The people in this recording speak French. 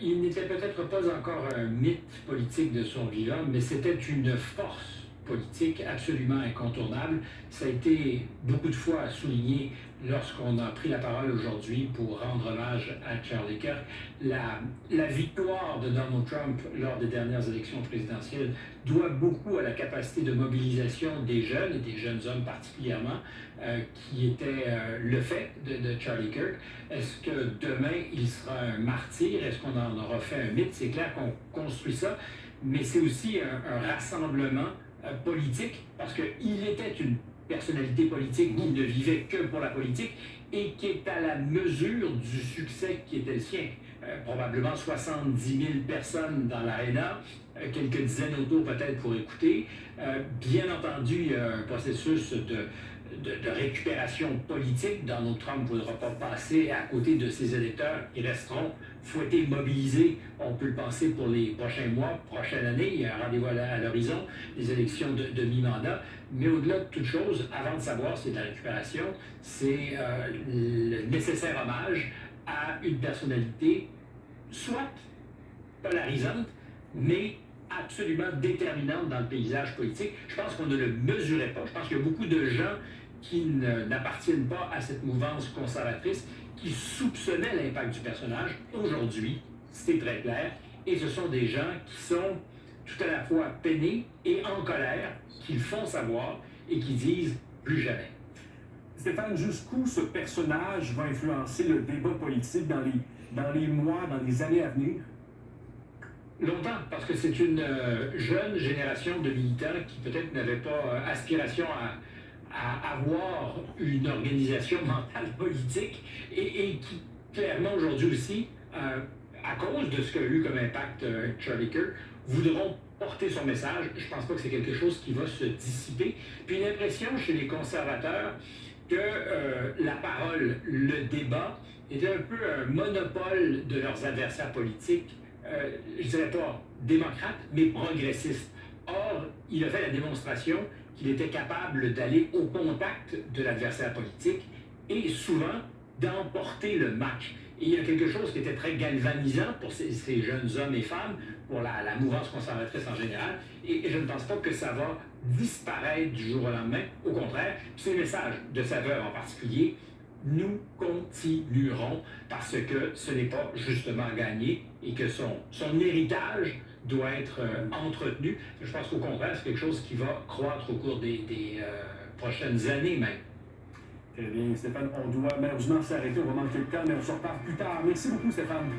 Il n'était peut-être pas encore un mythe politique de son vivant, mais c'était une force politique absolument incontournable. Ça a été beaucoup de fois souligné lorsqu'on a pris la parole aujourd'hui pour rendre hommage à Charlie Kirk. La victoire de Donald Trump lors des dernières élections présidentielles doit beaucoup à la capacité de mobilisation des jeunes, et des jeunes hommes particulièrement, qui était le fait de Charlie Kirk. Est-ce que demain, il sera un martyr? Est-ce qu'on en aura fait un mythe? C'est clair qu'on construit ça, mais c'est aussi un rassemblement politique, parce qu'il était une personnalité politique qui ne vivait que pour la politique et qui est à la mesure du succès qui était le sien. Probablement 70 000 personnes dans l'aréna, quelques dizaines autour peut-être pour écouter. Bien entendu, il y a un processus de récupération politique. Donald Trump ne voudra pas passer à côté de ses électeurs qui resteront fouettés, mobilisés, on peut le penser, pour les prochains mois, prochaine année. Il y a un rendez-vous à l'horizon, des élections de mi-mandat. Mais au-delà de toute chose, avant de savoir c'est de la récupération, c'est le nécessaire hommage à une personnalité soit polarisante, mais absolument déterminante dans le paysage politique. Je pense qu'on ne le mesurait pas. Je pense qu'il y a beaucoup de gens qui n'appartiennent pas à cette mouvance conservatrice, qui soupçonnaient l'impact du personnage. Aujourd'hui, c'est très clair. Et ce sont des gens qui sont tout à la fois peinés et en colère, qui le font savoir et qui disent plus jamais. Stéphane, jusqu'où ce personnage va influencer le débat politique dans les mois, dans les années à venir? Longtemps, parce que c'est une jeune génération de militants qui peut-être n'avaient pas aspiration à avoir une organisation mentale politique et qui, clairement, aujourd'hui aussi, à cause de ce qu'a eu comme impact Charlie Kirk, voudront porter son message. Je ne pense pas que c'est quelque chose qui va se dissiper. Puis une impression chez les conservateurs que la parole, le débat, était un peu un monopole de leurs adversaires politiques, je ne dirais pas démocrates, mais progressistes. Or, il a fait la démonstration qu'il était capable d'aller au contact de l'adversaire politique et souvent d'emporter le match. Et il y a quelque chose qui était très galvanisant pour ces jeunes hommes et femmes, pour la mouvance conservatrice en général, et je ne pense pas que ça va disparaître du jour au lendemain. Au contraire, c'est le message de Saveur en particulier. Nous continuerons parce que ce n'est pas justement gagné et que son héritage doit être entretenu. Je pense qu'au contraire, c'est quelque chose qui va croître au cours des prochaines années même. Très bien, Stéphane, on doit malheureusement s'arrêter, on va manquer de temps, mais on se reparle plus tard. Merci beaucoup, Stéphane.